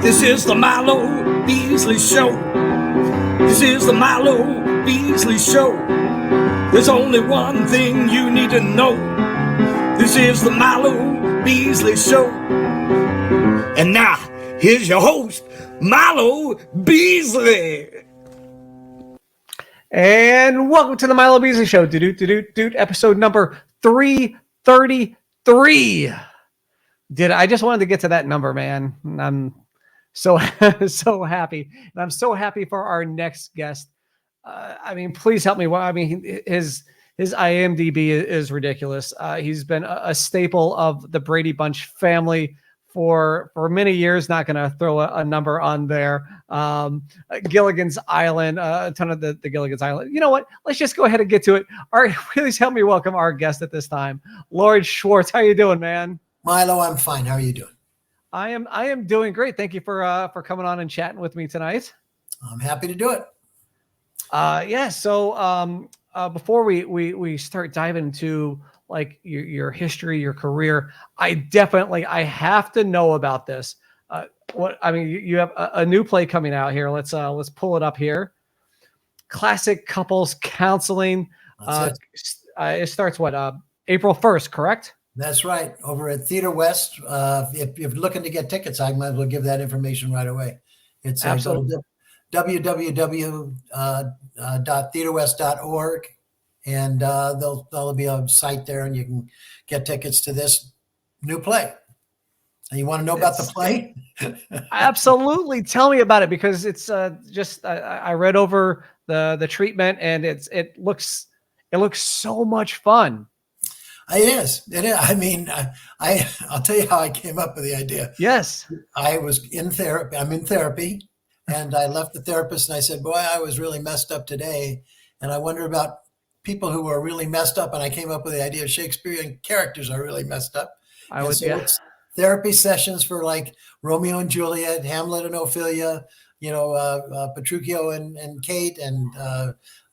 This is the Milo Beasley Show. This is the Milo Beasley Show. There's only one thing you need to know. This is the Milo Beasley Show. And now, here's your host, Milo Beasley. And welcome to the Milo Beasley Show. Episode number 333. I just wanted to get to that number, man. I'm so happy. And I'm so happy for our next guest. Please help me. His IMDb is ridiculous. He's been a staple of the Brady Bunch family for many years. Not going to throw a number on there. Gilligan's Island, a ton of the Gilligan's Island. You know what? Let's just go ahead and get to it. All right, please help me welcome our guest at this time, Lloyd Schwartz. How you doing, man? Milo, I'm fine. How are you doing? I am doing great. Thank you for coming on and chatting with me tonight. I'm happy to do it. So before we start diving into like your history, your career, I have to know about this. You have a new play coming out here. Let's pull it up here. Classic Couples Counseling. It starts April 1st, correct? That's right. Over at Theater West. If you're looking to get tickets, I might as well give that information right away. It's www.theaterwest.org, and there'll be a site there, and you can get tickets to this new play. And you want to know about the play? Absolutely. Tell me about it, because it's I read over the treatment, and it looks so much fun. It is. I mean, I'll tell you how I came up with the idea. Yes. I was in therapy. I'm in therapy, and I left the therapist, and I said, boy, I was really messed up today. And I wonder about people who are really messed up. And I came up with the idea of Shakespearean characters are really messed up. It's therapy sessions for like Romeo and Juliet, Hamlet and Ophelia, Petruchio and Kate, and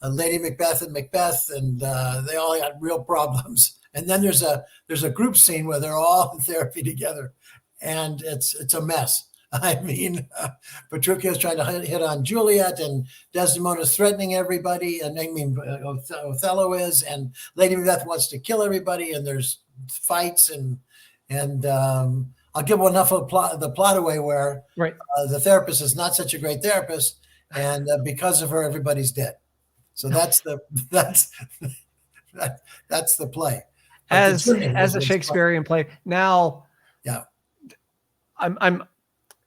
Lady Macbeth and Macbeth, and they all got real problems. And then there's a group scene where they're all in therapy together, and it's a mess. I mean, Petruchio's trying to hit on Juliet, and Desdemona's threatening everybody, and Othello is, and Lady Macbeth wants to kill everybody, and there's fights, and I'll give enough of the plot away where the therapist is not such a great therapist, and because of her, everybody's dead. So that's the play. As a Shakespearean play. Now, yeah,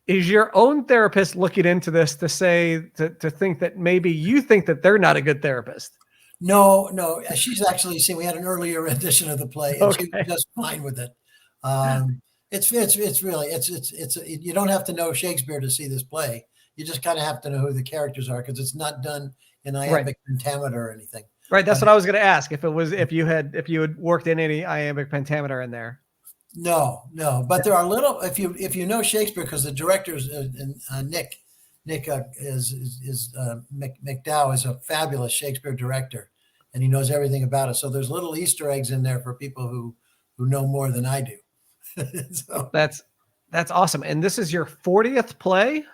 is your own therapist looking into this to think that maybe you think that they're not a good therapist? No. She's actually seen. We had an earlier edition of the play, and she was just fine with it. It's really you don't have to know Shakespeare to see this play. You just kind of have to know who the characters are, because it's not done in iambic pentameter or anything. Right. That's what I was going to ask. If you had worked in any iambic pentameter in there. No. But there are little. If you know Shakespeare, because the director's Nick McDowell is a fabulous Shakespeare director, and he knows everything about it. So there's little Easter eggs in there for people who know more than I do. So that's awesome. And this is your 40th play?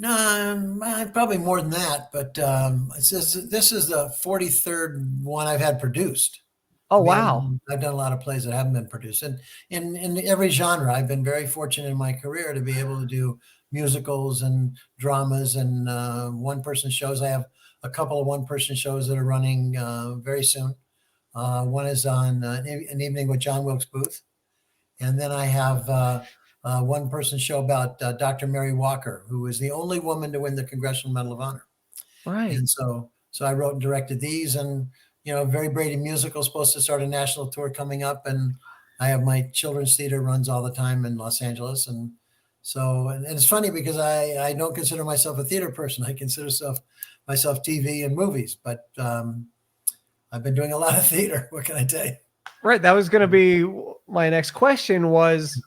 No, probably more than that, but this is the 43rd one I've had produced. Oh, wow. I've done a lot of plays that haven't been produced. And in every genre, I've been very fortunate in my career to be able to do musicals and dramas and one-person shows. I have a couple of one-person shows that are running very soon. One is on An Evening with John Wilkes Booth. And then I have a one-person show about Dr. Mary Walker, who is the only woman to win the Congressional Medal of Honor. Right. And so I wrote and directed these, and Very Brady musical is supposed to start a national tour coming up, and I have my children's theater runs all the time in Los Angeles, and it's funny because I don't consider myself a theater person. I consider myself TV and movies, but I've been doing a lot of theater. What can I tell you? Right. That was going to be my next question was,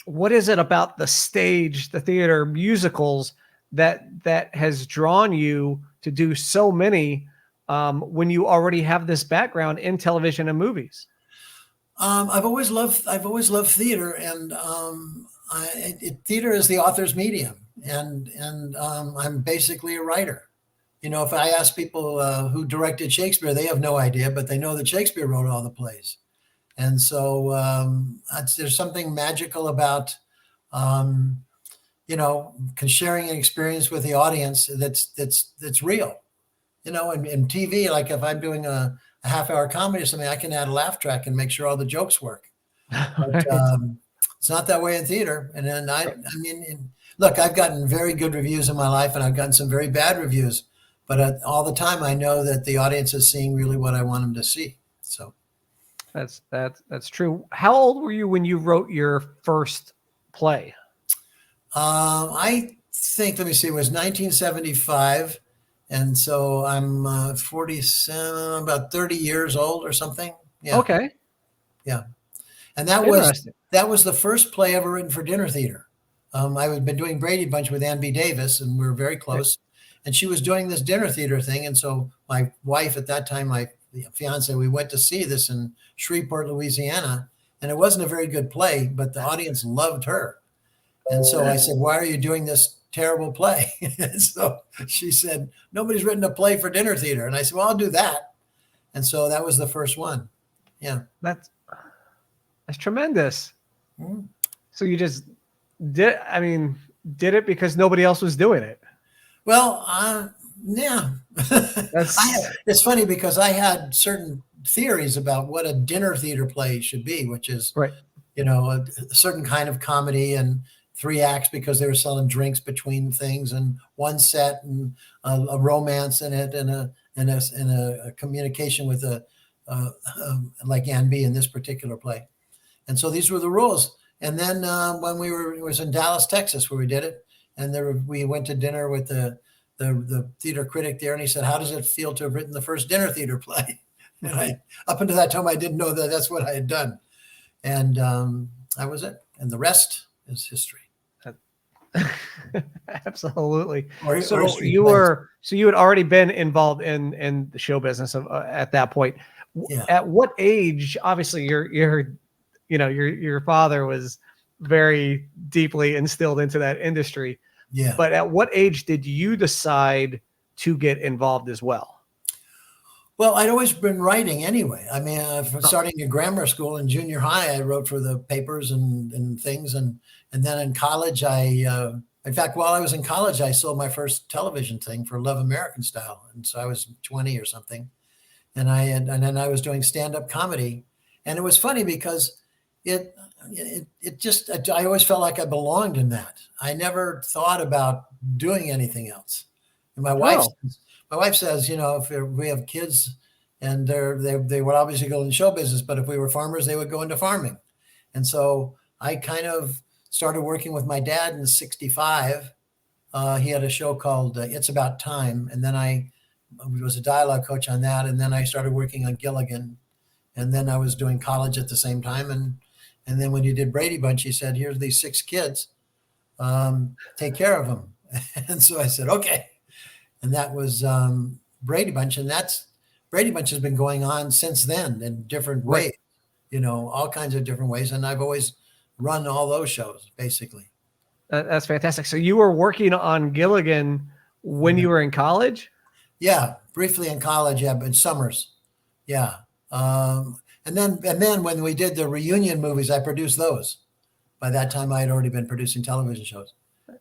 what is it about the stage, the theater, musicals that has drawn you to do so many when you already have this background in television and movies? I've always loved theater, and theater is the author's medium, and I'm basically a writer. If I ask people who directed Shakespeare, they have no idea, but they know that Shakespeare wrote all the plays. And so there's something magical about, sharing an experience with the audience that's real. In TV, like if I'm doing a half-hour comedy or something, I can add a laugh track and make sure all the jokes work. But, it's not that way in theater. And then look, I've gotten very good reviews in my life, and I've gotten some very bad reviews. But all the time, I know that the audience is seeing really what I want them to see. So that's true. How old were you when you wrote your first play? I think, let me see, it was 1975. And so I'm 47, about 30 years old or something. Yeah. Okay. Yeah. And that was the first play ever written for dinner theater. I had been doing Brady Bunch with Ann B. Davis, and we were very close. And she was doing this dinner theater thing. And so my wife at that time, my fiance, we went to see this in Shreveport, Louisiana. And it wasn't a very good play, but the audience loved her. And so I said, why are you doing this terrible play? And so she said, nobody's written a play for dinner theater. And I said, well, I'll do that. And so that was the first one. Yeah. That's tremendous. Mm-hmm. So you just did it because nobody else was doing it. Well, yeah. It's funny because I had certain theories about what a dinner theater play should be, which is, right, a certain kind of comedy and 3 acts because they were selling drinks between things, and one set and a romance in it, and a communication with like Ann B in this particular play. And so these were the rules. And then when it was in Dallas, Texas, where we did it, and we went to dinner with the theater critic there, and he said, how does it feel to have written the first dinner theater play? And up until that time, I didn't know that that's what I had done. And that was it. And the rest is history. Absolutely. So you had already been involved in the show business at that point. Yeah. At what age? Obviously, your father was very deeply instilled into that industry. Yeah. But at what age did you decide to get involved as well? Well, I'd always been writing anyway. I mean, from starting in grammar school and junior high, I wrote for the papers and things. And then in college, in fact, while I was in college, I sold my first television thing for Love American Style. And so I was 20 or something. And then I was doing stand-up comedy. And it was funny because I always felt like I belonged in that. I never thought about doing anything else. And my wife says, if we have kids and they would obviously go in show business, but if we were farmers, they would go into farming. And so I kind of started working with my dad in '65. He had a show called It's About Time. And then I was a dialogue coach on that. And then I started working on Gilligan. And then I was doing college at the same time. And then when he did Brady Bunch, he said, here's these 6 kids, take care of them. And so I said, okay. And that was Brady Bunch. And Brady Bunch has been going on since then in different ways, all kinds of different ways. And I've always run all those shows, basically. That's fantastic. So you were working on Gilligan when you were in college? Yeah, briefly in college, yeah, in summers. Yeah. And then when we did the reunion movies, I produced those. By that time, I had already been producing television shows.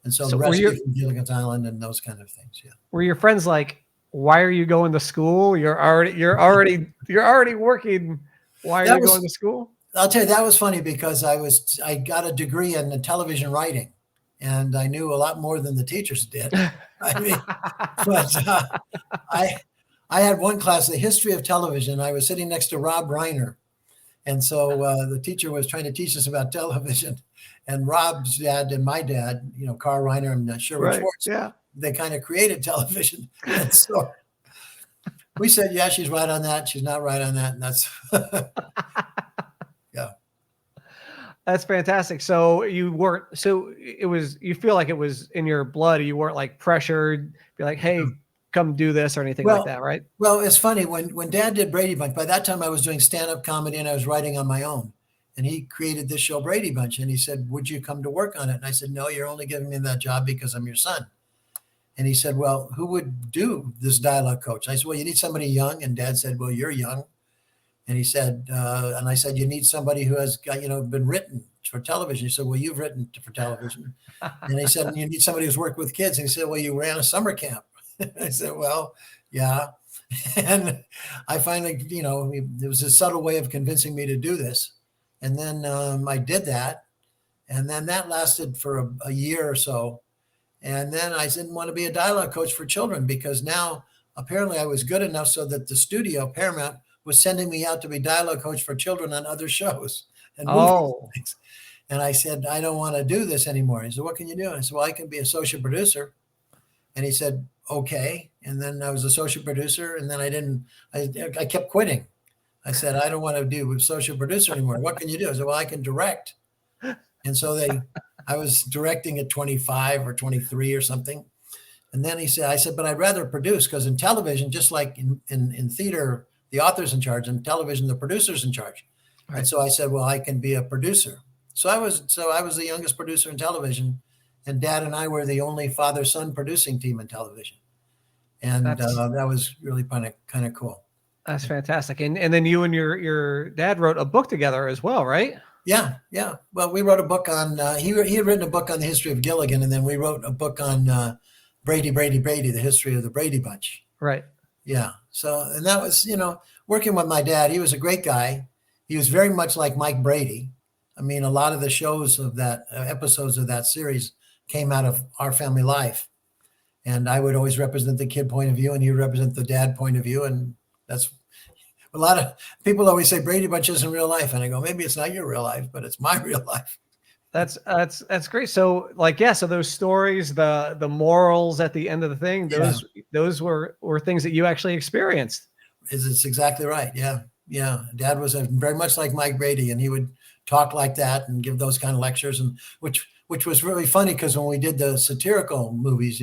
And so Rescue from Gilligan's Island and those kind of things. Yeah. Were your friends like, why are you going to school? You're already working. Why are you going to school? I'll tell you, that was funny because I got a degree in television writing, and I knew a lot more than the teachers did. I mean, but I had one class, the history of television. I was sitting next to Rob Reiner. And so the teacher was trying to teach us about television, and Rob's dad and my dad, Carl Reiner and Sherwood Schwartz, yeah, they kind of created television. And so we said, yeah, she's right on that. She's not right on that. And that's, yeah. That's fantastic. So you feel like it was in your blood. You weren't like pressured, be like, hey, come do this or anything like that, right? Well, it's funny when Dad did Brady Bunch. By that time, I was doing stand-up comedy and I was writing on my own. and he created this show, Brady Bunch. And he said, would you come to work on it? And I said, no, you're only giving me that job because I'm your son. And he said, well, who would do this dialogue coach? I said, well, you need somebody young. And Dad said, well, you're young. And he said, and I said, you need somebody who has got, been written for television. He said, well, you've written for television. And he said, you need somebody who's worked with kids. And he said, well, you ran a summer camp. I said, well, yeah. And I finally, it was a subtle way of convincing me to do this. And then I did that. And then that lasted for a year or so. And then I didn't want to be a dialogue coach for children because now apparently I was good enough so that the studio, Paramount, was sending me out to be dialogue coach for children on other shows and movies and things. And I said, I don't want to do this anymore. He said, what can you do? And I said, well, I can be associate producer. And he said, okay. And then I was associate producer. And then I kept quitting. I said, I don't want to do associate producer anymore. What can you do? I said, well, I can direct. And so I was directing at 25 or 23 or something. And then I said, but I'd rather produce because in television, just like in theater, the author's in charge, and television, the producer's in charge. Right. And so I said, well, I can be a producer. So I was the youngest producer in television, and Dad and I were the only father-son producing team in television. And that was really kind of cool. That's fantastic. And then you and your dad wrote a book together as well, right? Yeah. Well, we wrote a book on, he had written a book on the history of Gilligan, and then we wrote a book on Brady, the history of the Brady Bunch. Right. Yeah. So, and that was, working with my dad, he was a great guy. He was very much like Mike Brady. I mean, a lot of the shows of that, episodes of that series came out of our family life. And I would always represent the kid point of view, and he would represent the dad point of view. And that's a lot of people always say Brady Bunch isn't real life. And I go, maybe it's not your real life, but it's my real life. That's great. So so those stories, the morals at the end of the thing, those were things that you actually experienced. It's exactly right. Yeah. Dad was very much like Mike Brady, and he would talk like that and give those kind of lectures, and which was really funny because when we did the satirical movies,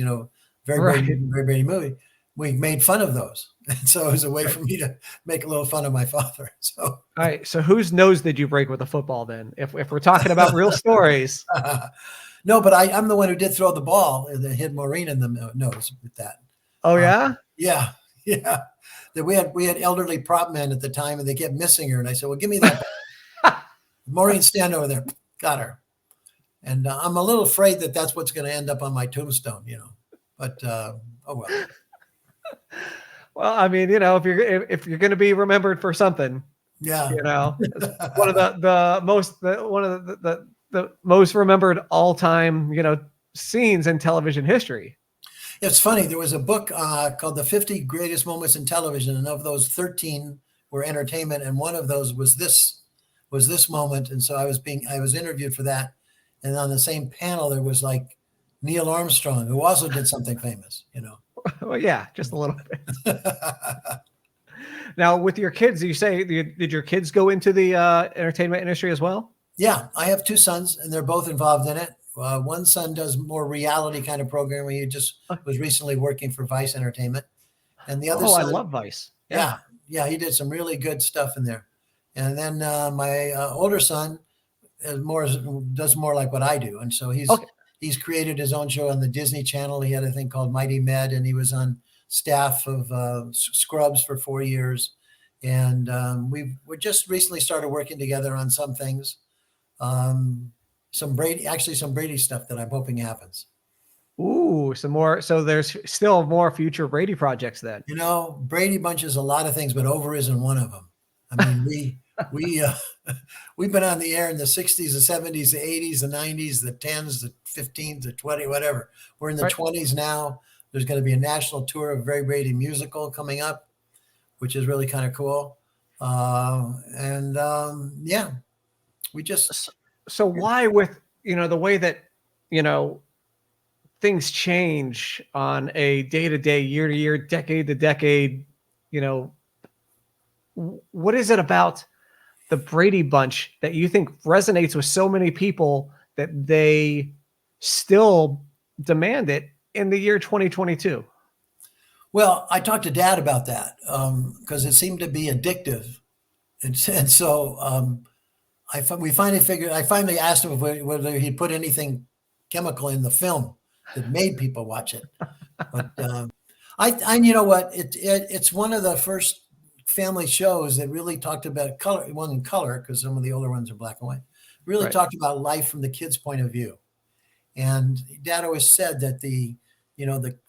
Very Brady Movie, we made fun of those. And so it was a way for me to make a little fun of my father. So, all right. So whose nose did you break with a football then? If we're talking about real stories. No, but I'm the one who did throw the ball that hit Maureen in the nose with that. Oh yeah? Yeah. That we had elderly prop men at the time, and they kept missing her. And I said, well, give me that. Maureen, stand over there. Got her. And I'm a little afraid that that's what's going to end up on my tombstone, but oh well. Well, I mean, if you're going to be remembered for something, one of the most remembered all time, scenes in television history. It's funny. There was a book called The 50 Greatest Moments in Television, and of those 13 were entertainment, and one of those was this moment. And so I was interviewed for that, and on the same panel there was like Neil Armstrong, who also did something famous, Well, yeah, just a little bit. Now, with your kids, you say, did your kids go into the entertainment industry as well? Yeah, I have two sons, and they're both involved in it. One son does more reality kind of programming. He just was recently working for Vice Entertainment, and the other son, I love Vice. Yeah, he did some really good stuff in there. And then my older son does more like what I do, and so he's created his own show on the Disney Channel. He had a thing called Mighty Med, and he was on staff of Scrubs for 4 years. And we just recently started working together on some things, some Brady stuff that I'm hoping happens. Ooh, some more. So there's still more future Brady projects then. Brady Bunch is a lot of things, but Over isn't one of them. I mean, we've been on the air in the 60s, the 70s, the 80s, the 90s, the 10s, the 15s, the 20, whatever. We're in the 20s now. There's going to be a national tour of Very Brady musical coming up, which is really kind of cool. We just. So why, with, the way that, things change on a day-to-day, year-to-year, decade-to-decade, what is it about the Brady Bunch that you think resonates with so many people that they still demand it in the year 2022? Well, I talked to Dad about that because it seemed to be addictive. And so I finally asked him whether he put anything chemical in the film that made people watch it. But you know what? It's one of the first family shows that really talked about color, one in color, because some of the older ones are black and white, really Right. talked about life from the kid's point of view. And Dad always said that the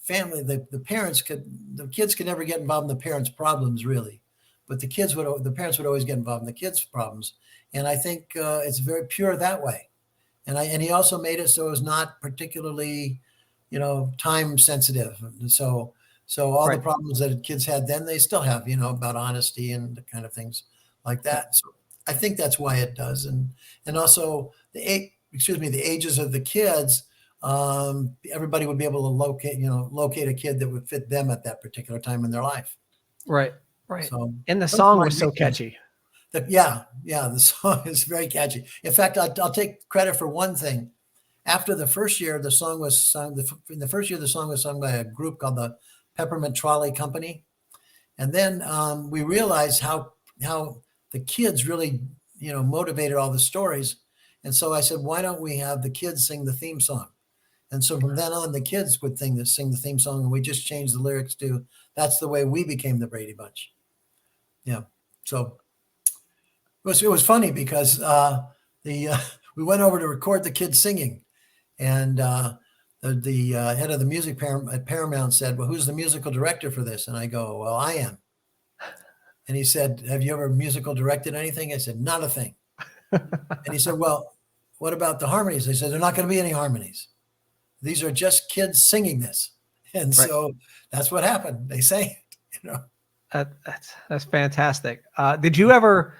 family, the kids could never get involved in the parents' problems really, but the parents would always get involved in the kids' problems. And I think it's very pure that way. And he also made it so it was not particularly, time sensitive. And so all the problems that kids had then, they still have, about honesty and the kind of things like that. So I think that's why it does. And also the ages of the kids, everybody would be able to locate a kid that would fit them at that particular time in their life. Right. So, and the song was so catchy. The song is very catchy. In fact, I'll take credit for one thing. After the first year, the song was sung. In the first year, the song was sung by a group called the Peppermint Trolley Company, and then we realized how the kids really, motivated all the stories. And so I said, why don't we have the kids sing the theme song? And so from then on, the kids would sing the theme song, and we just changed the lyrics to "That's the way we became the Brady Bunch." Yeah, so. It was funny because we went over to record the kids singing, and the head of the music at Paramount said, "Well, who's the musical director for this?" And I go, "Well, I am." And he said, "Have you ever musical directed anything?" I said, "Not a thing." And he said, "Well, what about the harmonies?" I said, "There are not going to be any harmonies. These are just kids singing this." And so that's what happened. They sang it. That's fantastic. Did you ever,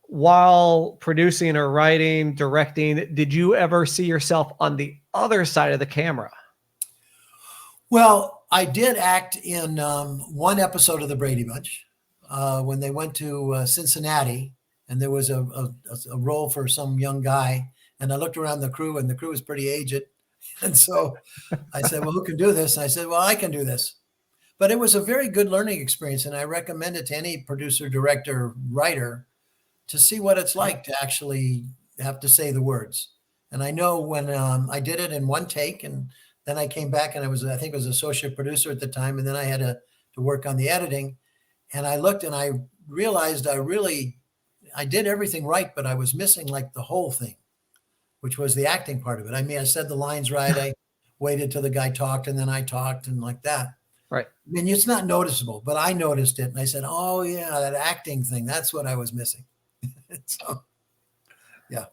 while producing or writing, directing, did you ever see yourself on the other side of the camera? Well, I did act in one episode of the Brady Bunch when they went to Cincinnati, and there was a role for some young guy. And I looked around the crew, and the crew was pretty aged. And so I said, "Well, who can do this?" And I said, "Well, I can do this." But it was a very good learning experience, and I recommend it to any producer, director, writer, to see what it's like to actually have to say the words. And I know when I did it in one take, and then I came back, and I think I was associate producer at the time. And then I had to work on the editing, and I looked and I realized I did everything right, but I was missing like the whole thing, which was the acting part of it. I mean, I said the lines right. I waited till the guy talked, and then I talked, and like that. Right. I mean, it's not noticeable, but I noticed it. And I said, "Oh yeah, that acting thing, that's what I was missing." So, yeah.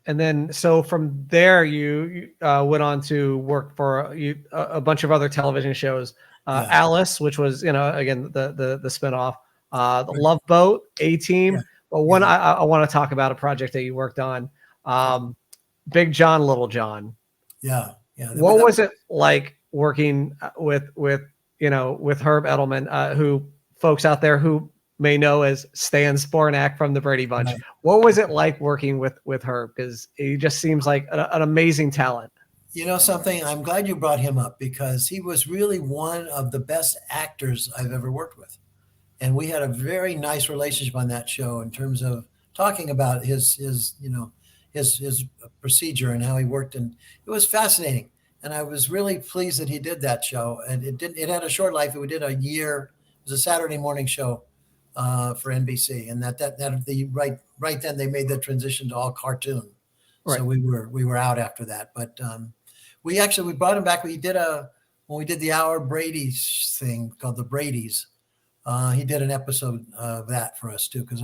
And then, so from there, you went on to work for a bunch of other television shows. Alice, which was, again, the spinoff, the Love Boat, A-Team. But one, I want to talk about a project that you worked on, Big John, Little John. Yeah. What was it like working with Herb Edelman, who folks out there who may know as Stan Spornak from the Brady Bunch? Right. What was it like working with Herb? Because he just seems like an amazing talent. You know something? I'm glad you brought him up, because he was really one of the best actors I've ever worked with. And we had a very nice relationship on that show in terms of talking about his procedure and how he worked. And it was fascinating. And I was really pleased that he did that show. And it had a short life. We did a year. It was a Saturday morning show for NBC, and right then they made the transition to all cartoon. Right. So we were out after that, but we brought him back. When we did the Our Brady's thing called the Bradys, he did an episode of that for us too, because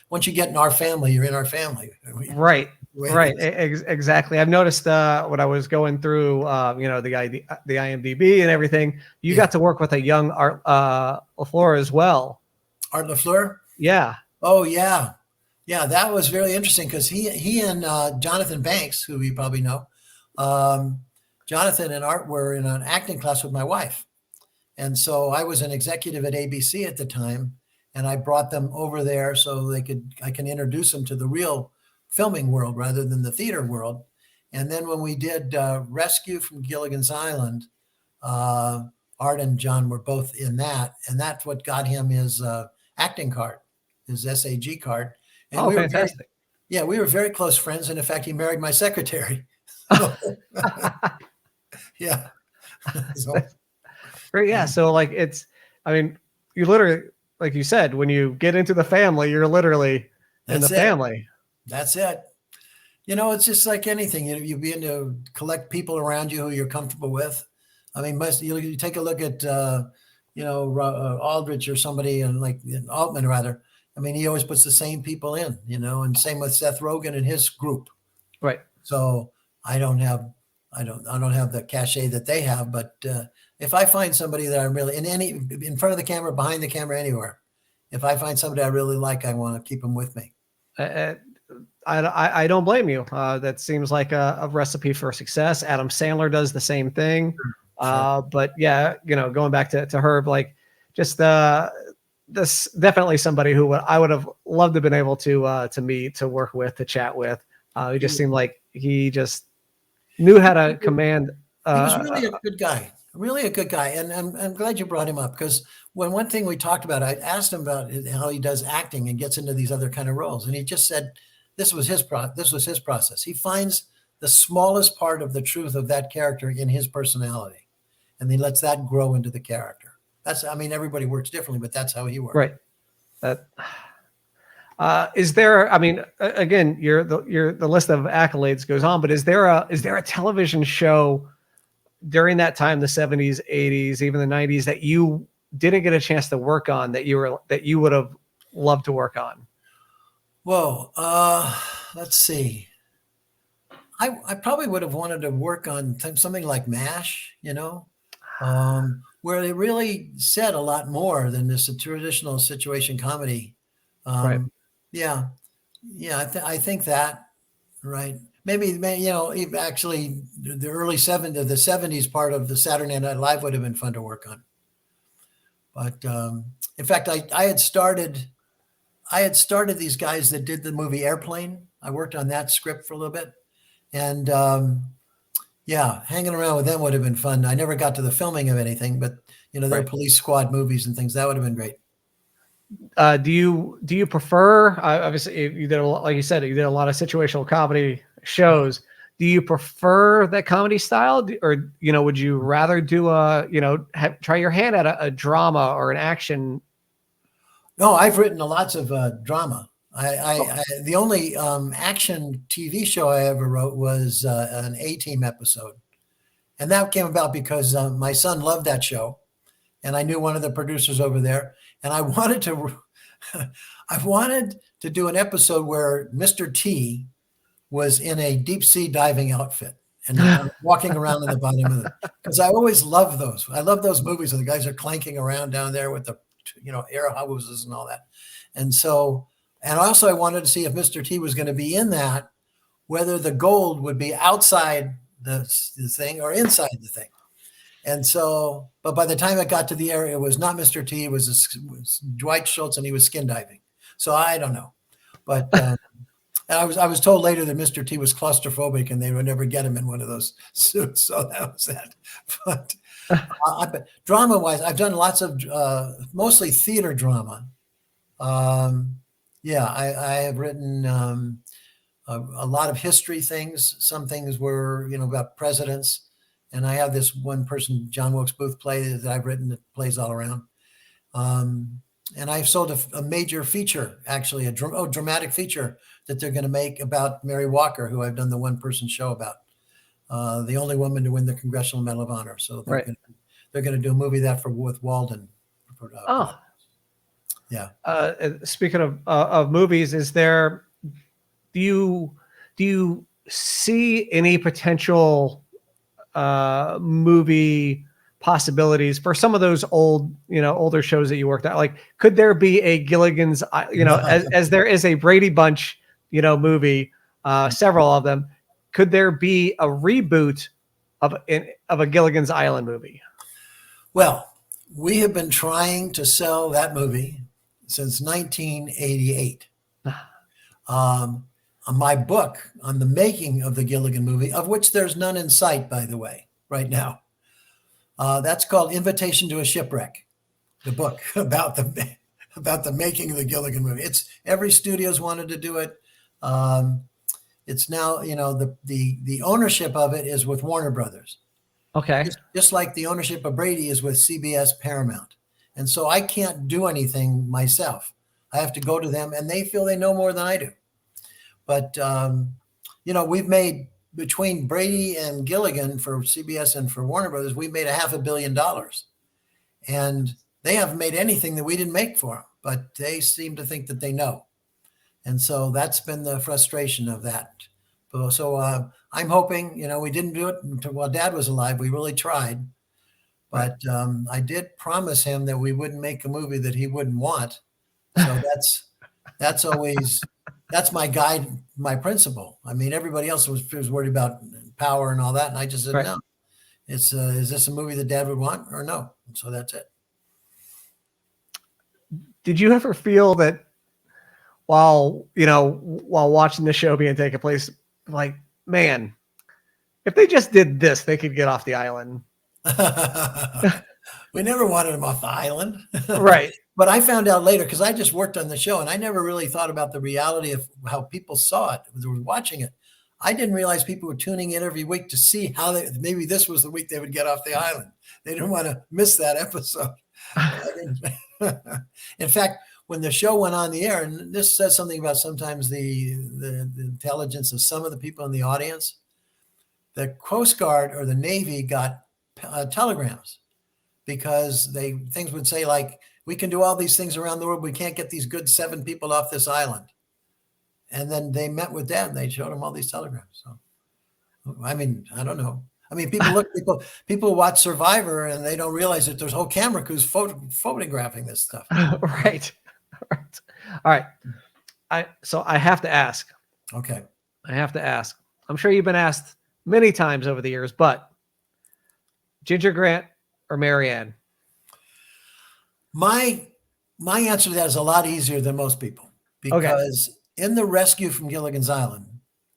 once you get in our family, you're in our family. Right. Exactly. I've noticed when I was going through the IMDb and everything, you got to work with a young Art LaFleur as well. Art LaFleur? Yeah. Oh, yeah. Yeah, that was very interesting, because he and Jonathan Banks, who you probably know, Jonathan and Art were in an acting class with my wife. And so I was an executive at ABC at the time, and I brought them over there so I can introduce them to the real filming world rather than the theater world. And then when we did Rescue from Gilligan's Island, Art and John were both in that, and that's what got him his acting card, his SAG card. And fantastic. Yeah, we were very close friends, and in fact, he married my secretary. Yeah. So, Right. Yeah. So like I mean, you literally, like you said, when you get into the family, you're literally in the family. That's it. It's just like anything. You begin to collect people around you who you're comfortable with. I mean, you take a look at, Aldrich or somebody, and like Altman rather. I mean, he always puts the same people in, and same with Seth Rogen and his group. Right. So I don't have the cachet that they have, but if I find somebody that I'm really in front of the camera, behind the camera, anywhere, if I find somebody I really like, I want to keep them with me. I don't blame you. That seems like a recipe for success. Adam Sandler does the same thing. Sure. But yeah, going back to Herb, like just this definitely somebody who I would have loved to have been able to meet, to work with, to chat with. He just seemed like he just knew how to command. He was really a good guy, and I'm glad you brought him up, because one thing we talked about, I asked him about how he does acting and gets into these other kind of roles, and he just said this was his process. He finds the smallest part of the truth of that character in his personality, and he lets that grow into the character. Everybody works differently, but that's how he works. Right. Is there? I mean, again, the list of accolades goes on, but is there a television show during that time, the 70s, 80s, even the 90s, that you didn't get a chance to work on that you would have loved to work on? Whoa. Let's see. I probably would have wanted to work on something like MASH, where they really said a lot more than this traditional situation comedy. Right. Yeah. I think that, right. Maybe, actually the early the 70s part of the Saturday Night Live would have been fun to work on. But in fact, I had started these guys that did the movie Airplane. I worked on that script for a little bit, and hanging around with them would have been fun. I never got to the filming of anything, but their police squad movies and things, that would have been great. Do you prefer? Obviously, you did like you said, you did a lot of situational comedy shows. Do you prefer that comedy style, or would you rather do try your hand at a drama or an action? No, I've written lots of drama. The only action TV show I ever wrote was an A-Team episode, and that came about because my son loved that show, and I knew one of the producers over there, and I wanted to do an episode where Mr. T was in a deep sea diving outfit and walking around in the bottom of it, because I always love those. I love those movies where the guys are clanking around down there with the air hoses and all that. And also I wanted to see if Mr. T was going to be in that, whether the gold would be outside the thing or inside the thing. And so, but by the time it got to the air, it was not Mr. T, it was Dwight Schultz, and he was skin diving. So I don't know. But and I was told later that Mr. T was claustrophobic and they would never get him in one of those suits. So that was that. But drama-wise, I've done lots of mostly theater drama. I have written a lot of history things. Some things were, about presidents. And I have this one person, John Wilkes Booth play that I've written that plays all around. And I've sold a major feature, actually, a dramatic feature that they're going to make about Mary Walker, who I've done the one-person show about, the only woman to win the Congressional Medal of Honor. So they're going to do a movie with Walden. Yeah. Speaking of movies, do you see any potential movie possibilities for some of those older shows that you worked at? Like, could there be a Gilligan's, as there is a Brady Bunch, movie, several of them, could there be a reboot of a Gilligan's Island movie? Well, we have been trying to sell that movie since 1988. My book on the making of the Gilligan movie, of which there's none in sight, by the way, right now. That's called Invitation to a Shipwreck, the book about the making of the Gilligan movie. Every studio's wanted to do it. It's now, the ownership of it is with Warner Brothers. Okay. Just like the ownership of Brady is with CBS Paramount. And so I can't do anything myself. I have to go to them, and they feel they know more than I do. But, we've made, between Brady and Gilligan for CBS and for Warner Brothers, we made $500 million. And they haven't made anything that we didn't make for them, but they seem to think that they know. And so that's been the frustration of that. So I'm hoping, we didn't do it until while Dad was alive. We really tried. But I did promise him that we wouldn't make a movie that he wouldn't want. So that's always, that's my guide, my principle. I mean, everybody else was worried about power and all that. And I just said, no, is this a movie that Dad would want or no? And so that's it. Did you ever feel that while watching the show being taken place, like, man, if they just did this, they could get off the island? We never wanted him off the island. Right. But I found out later, because I just worked on the show, and I never really thought about the reality of how people saw it, they were watching it. I didn't realize people were tuning in every week to see how maybe this was the week they would get off the island. They didn't want to miss that episode. In fact, when the show went on the air, and this says something about sometimes the intelligence of some of the people in the audience, the Coast Guard or the Navy got telegrams, because things would say like, we can do all these things around the world. We can't get these good 7 people off this island. And then they met with Dad and they showed him all these telegrams. So, I mean, I don't know. I mean, people watch Survivor and they don't realize that there's whole camera crews photographing this stuff. Right. All right. So I have to ask. Okay. I have to ask. I'm sure you've been asked many times over the years, but Ginger Grant or Marianne? My answer to that is a lot easier than most people, because in the rescue from Gilligan's Island,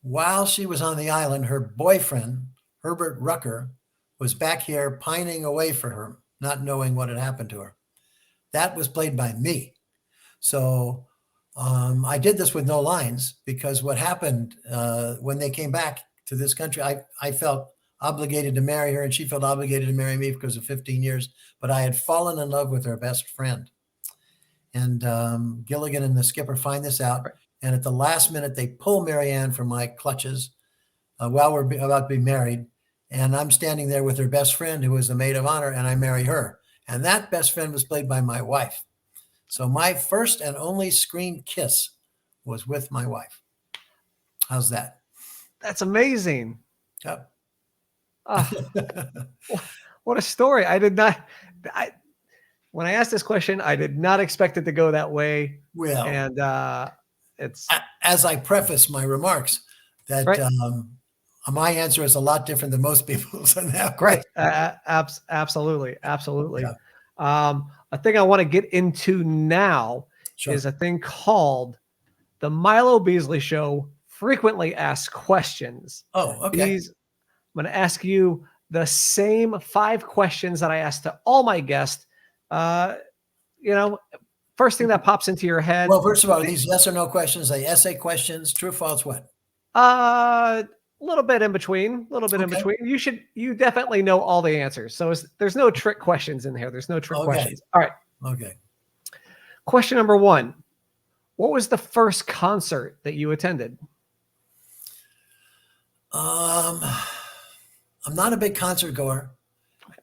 while she was on the island, her boyfriend, Herbert Rucker, was back here pining away for her, not knowing what had happened to her. That was played by me. So I did this with no lines, because what happened when they came back to this country, I felt obligated to marry her, and she felt obligated to marry me because of 15 years. But I had fallen in love with her best friend. And Gilligan and the skipper find this out. And at the last minute, they pull Marianne from my clutches while we're about to be married. And I'm standing there with her best friend, who was the maid of honor, and I marry her. And that best friend was played by my wife. So my first and only screen kiss was with my wife. How's that? That's amazing. Yep. What a story. When I asked this question, I did not expect it to go that way. Well, and it's, as I preface my remarks, that my answer is a lot different than most people's on that. Right. Absolutely. Yeah. A thing I want to get into now is a thing called the Milo Beasley Show frequently asked questions. Oh, okay. I'm going to ask you the same 5 questions that I asked to all my guests. First thing that pops into your head. Well, first of all, these yes or no questions, they essay questions, true, false, what? A little bit in between, in between. You definitely know all the answers. So there's no trick questions in here. There's no trick questions. All right. Okay. Question number 1. What was the first concert that you attended? I'm not a big concert goer.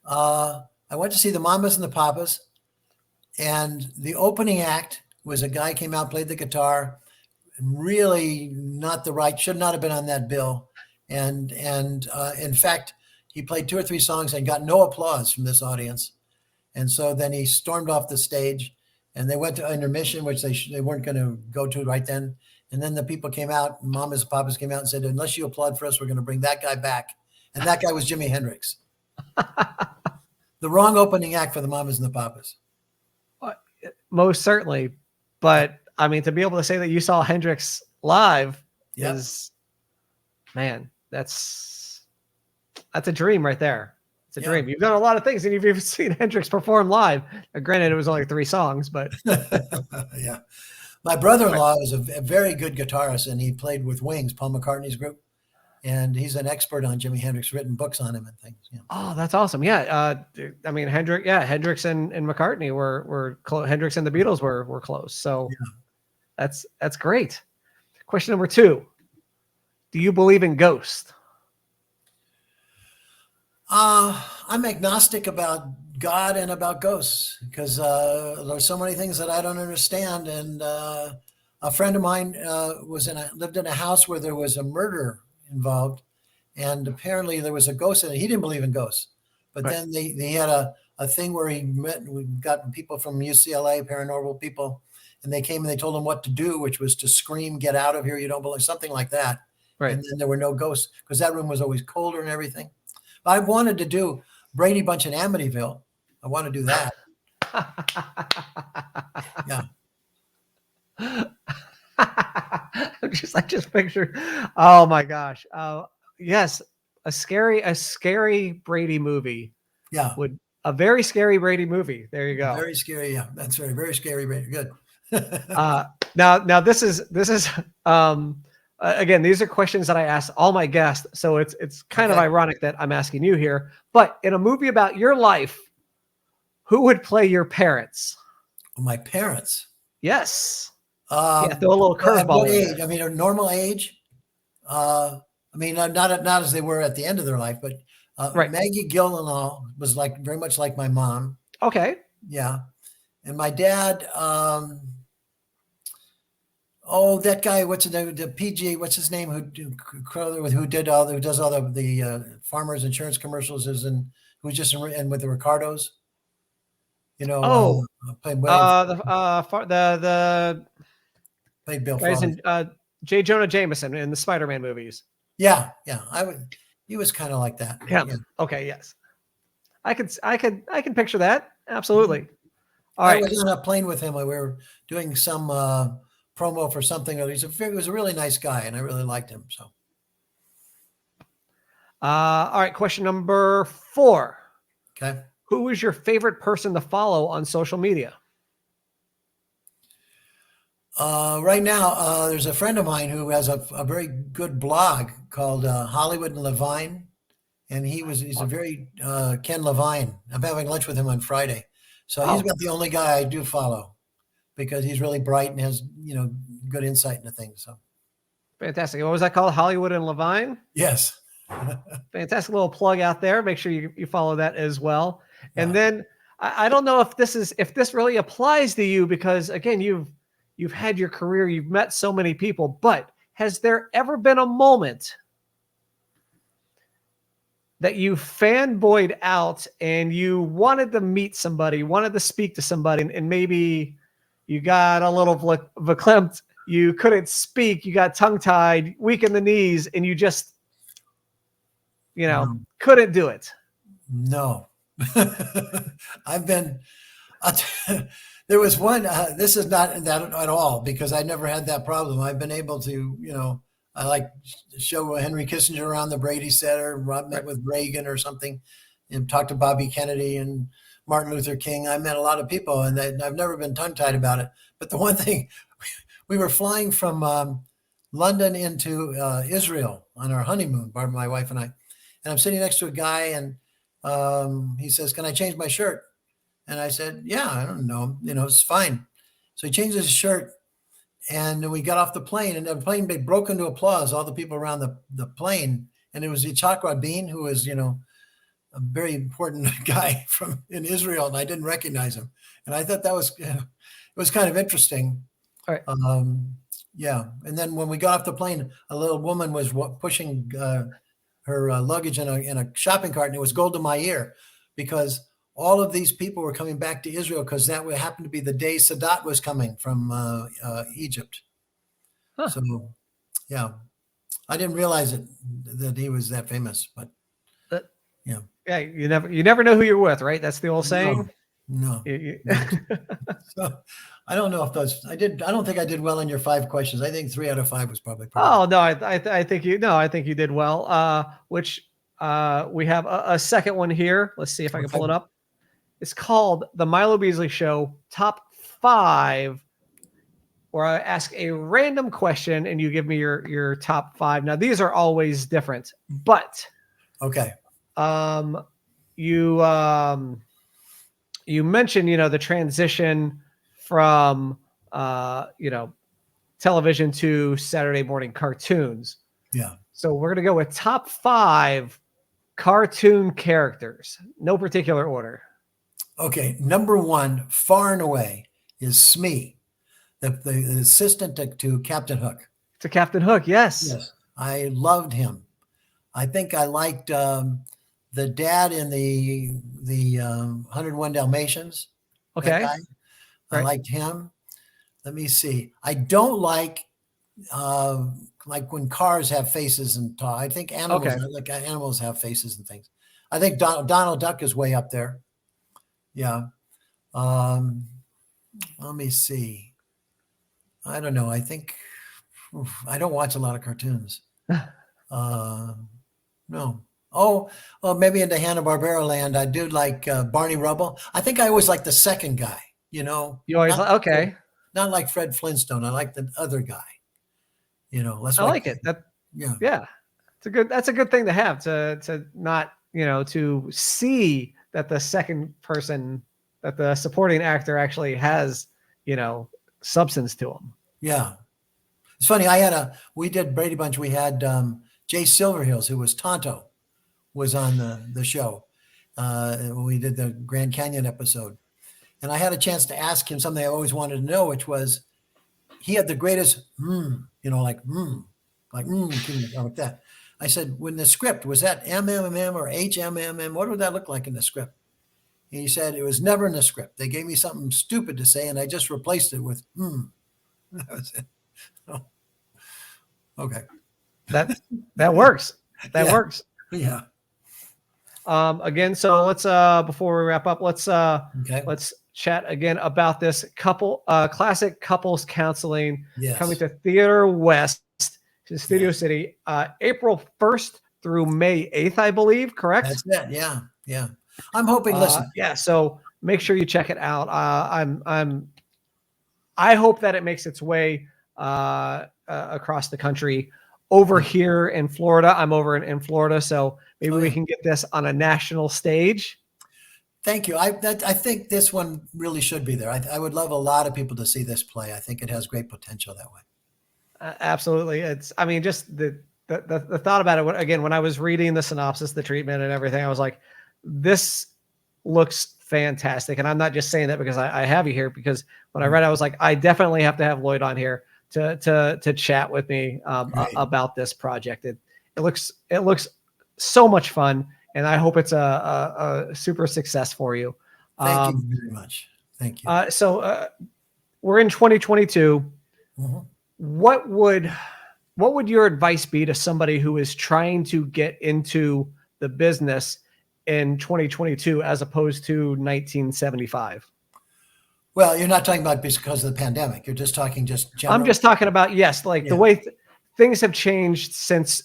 I went to see the Mamas and the Papas, and the opening act was a guy came out, played the guitar, really should not have been on that bill. And in fact, he played 2 or 3 songs and got no applause from this audience. And so then he stormed off the stage, and they went to intermission, which they weren't going to go to right then. And then the people came out, Mamas and Papas came out and said, unless you applaud for us, we're going to bring that guy back. And that guy was Jimi Hendrix. The wrong opening act for the Mamas and the Papas. Most certainly. But I mean, to be able to say that you saw Hendrix live is, man, that's a dream right there. It's a dream. You've done a lot of things, and you've even seen Hendrix perform live. Granted, it was only 3 songs, but yeah. My brother-in-law is a very good guitarist, and he played with Wings, Paul McCartney's group, and he's an expert on Jimi Hendrix, written books on him and things. Yeah. Oh, that's awesome. Yeah. I mean, Hendrix and McCartney were close. Hendrix and the Beatles were close. So that's great. Question number 2. Do you believe in ghosts? I'm agnostic about God and about ghosts because there's so many things that I don't understand. And a friend of mine lived in a house where there was a murder involved, and apparently there was a ghost in it. He didn't believe in ghosts, but then they had a thing where we got people from UCLA, paranormal people, and they came and they told him what to do, which was to scream, "Get out of here! You don't belong," something like that. Right. And then there were no ghosts because that room was always colder and everything. I wanted to do Brady Bunch in Amityville. I want to do that. Yeah. I just pictured. Oh my gosh. Yes. A scary Brady movie. Yeah. A very scary Brady movie. There you go. Very scary. Yeah. That's very, very scary. Brady. Good. Now this is again, these are questions that I ask all my guests. So it's kind of ironic that I'm asking you here, but in a movie about your life, who would play your parents? My parents. Yes. Throw a little curveball. What age? I mean, a normal age. I mean, not as they were at the end of their life, but Maggie Gyllenhaal was very much like my mom. Okay. Yeah. And my dad, that guy, what's his name? The PG, what's his name? Who does all the farmers insurance commercials who's just in with the Ricardos. Played Bill guys in J. Jonah Jameson in the Spider-Man movies. Yeah. He was kind of like that. Yeah. Okay. Yes. I can picture that. Absolutely. All right. I was on a plane with him. We were doing some promo for something. He was a really nice guy, and I really liked him. So. All right. Question number 4. Okay. Who is your favorite person to follow on social media? Right now, there's a friend of mine who has a very good blog called Hollywood and Levine, and he's a very Ken Levine. I'm having lunch with him on Friday, so he's about the only guy I do follow because he's really bright and has good insight into things. So fantastic. What was that called? Hollywood and Levine? Yes. Fantastic little plug out there. Make sure you follow that as well. And then I don't know if this really applies to you because again, you've had your career, you've met so many people, but has there ever been a moment that you fanboyed out and you wanted to meet somebody, wanted to speak to somebody, and maybe you got a little verklempt, you couldn't speak, you got tongue-tied, weak in the knees, and you just, couldn't do it? No. There was one, this is not that at all because I never had that problem. I've been able to, I like show Henry Kissinger around the Brady Center, met with Reagan or something, and talked to Bobby Kennedy and Martin Luther King. I met a lot of people and I've never been tongue-tied about it. But the one thing, we were flying from London into Israel on our honeymoon, my wife and I. And I'm sitting next to a guy and he says, "Can I change my shirt?" And I said, "Yeah, I don't know. It's fine." So he changed his shirt and we got off the plane and the plane broke into applause, all the people around the plane. And it was Yitzhak Rabin, who was, a very important guy in Israel. And I didn't recognize him. And I thought that was, it was kind of interesting. All right. Yeah. And then when we got off the plane, a little woman was pushing her luggage in a shopping cart, and it was gold to my ear because all of these people were coming back to Israel because that would happen to be the day Sadat was coming from Egypt. Huh. So, yeah, I didn't realize that he was that famous, but yeah, you never know who you're with, right? That's the old saying. No. So I don't know if I don't think I did well in your 5 questions. I think 3 out of 5 was probably. Oh no, I think you did well. Which we have a second one here. Let's see if I can pull it up. It's called the Milo Beasley Show Top 5 where I ask a random question and you give me your top 5. Now these are always different, but Okay. You you mentioned, the transition from television to Saturday morning cartoons. Yeah. So we're gonna go with top 5 cartoon characters, no particular order. Okay. Number 1, far and away, is Smee, the assistant to Captain Hook. To Captain Hook, yes. Yes. I loved him. I think I liked the dad in the 101 Dalmatians. That Okay. guy. I Right. liked him. Let me see. I don't like when cars have faces and talk. I think animals, Okay. like animals have faces and things. I think Donald Duck is way up there. Yeah. Let me see. I don't know. I think I don't watch a lot of cartoons. No. Oh, maybe into Hanna-Barbera land. I do like Barney Rubble. I think I always like the second guy, You always okay. Not like Fred Flintstone. I like the other guy. That's I like it. Yeah. That's a good thing to have, to not, to see that the second person, that the supporting actor actually has, substance to him. Yeah. It's funny. We did Brady Bunch. We had Jay Silverheels, who was Tonto, was on the show when we did the Grand Canyon episode. And I had a chance to ask him something I always wanted to know, which was, he had the greatest, like that. I said, when the script, was that MMM or HMMM? What would that look like in the script? And he said, it was never in the script. They gave me something stupid to say, and I just replaced it with, That was it. Oh. Okay. That works. That works. Yeah. Again, so let's before we wrap up, let's chat again about this classic couples counseling coming to Theater West to Studio City, April 1st through May 8th, I believe. Correct? That's it. Yeah. Yeah. I'm hoping. Listen. So make sure you check it out. I hope that it makes its way across the country. Over here in Florida, I'm over in Florida, so maybe we can get this on a national stage. Thank you. I think this one really should be there. I would love a lot of people to see this play. I think it has great potential that way. Absolutely. Just the thought about it, again, when I was reading the synopsis, the treatment and everything, I was like, this looks fantastic. And I'm not just saying that because I have you here, because when I read, I was like, I definitely have to have Lloyd on here to chat with me about this project. It looks so much fun, and I hope it's a super success for you. Thank you very much. Thank you. So we're in 2022. Mm-hmm. What would your advice be to somebody who is trying to get into the business in 2022 as opposed to 1975? Well, you're not talking about because of the pandemic. You're just talking general. I'm just talking about, the way things have changed since,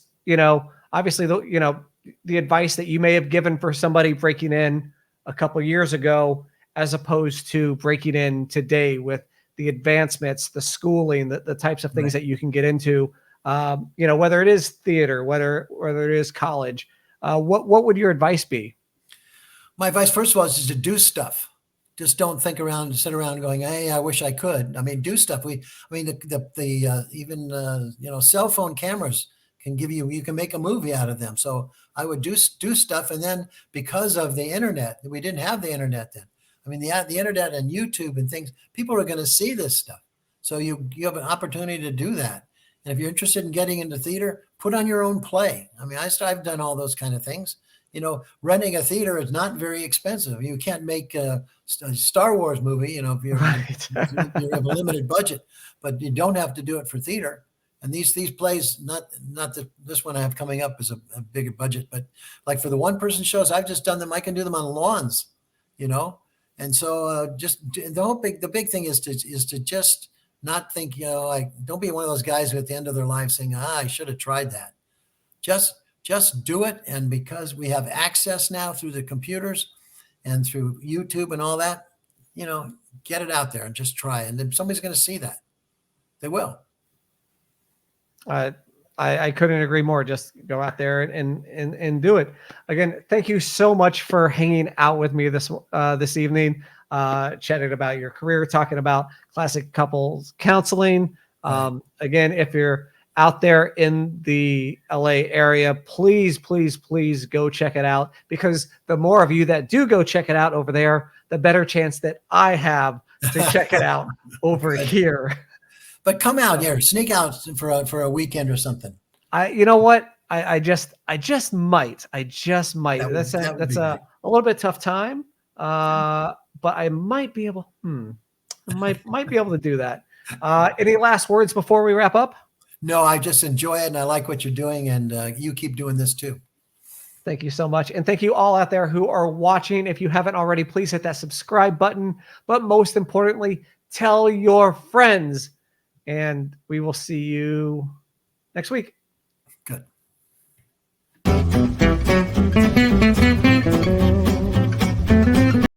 obviously, the advice that you may have given for somebody breaking in a couple of years ago, as opposed to breaking in today with the advancements, the schooling, the types of things that you can get into, whether it is theater, whether it is college, what would your advice be? My advice, first of all, is to do stuff. Just don't sit around going, hey, I wish I could. I mean, do stuff. Even cell phone cameras can you can make a movie out of them. So I would do stuff. And then because of the internet, we didn't have the internet then. I mean, the internet and YouTube and things, people are going to see this stuff. So you have an opportunity to do that. And if you're interested in getting into theater, put on your own play. I mean, I've done all those kind of things. Renting a theater is not very expensive. You can't make a Star Wars movie, if you have a limited budget, but you don't have to do it for theater. And these plays, this one I have coming up is a bigger budget, but like for the one-person shows, I've just done them. I can do them on lawns, And so the big thing is to just not think, don't be one of those guys who at the end of their lives saying, I should have tried that. Just do it. And because we have access now through the computers and through YouTube and all that, get it out there and just try. And then somebody's going to see that. They will. I couldn't agree more. Just go out there and do it. Again, thank you so much for hanging out with me this evening, chatting about your career, talking about classic couples counseling. Again, if you're out there in the LA area, please go check it out, because the more of you that do go check it out over there, the better chance that I have to check it out over here. But come out here, sneak out for a weekend or something. You know what? I just might. That's a little bit tough time. But I might be able. Might be able to do that. Any last words before we wrap up? No, I just enjoy it, and I like what you're doing, and you keep doing this too. Thank you so much. And thank you all out there who are watching. If you haven't already, please hit that subscribe button. But most importantly, tell your friends. And we will see you next week. Good.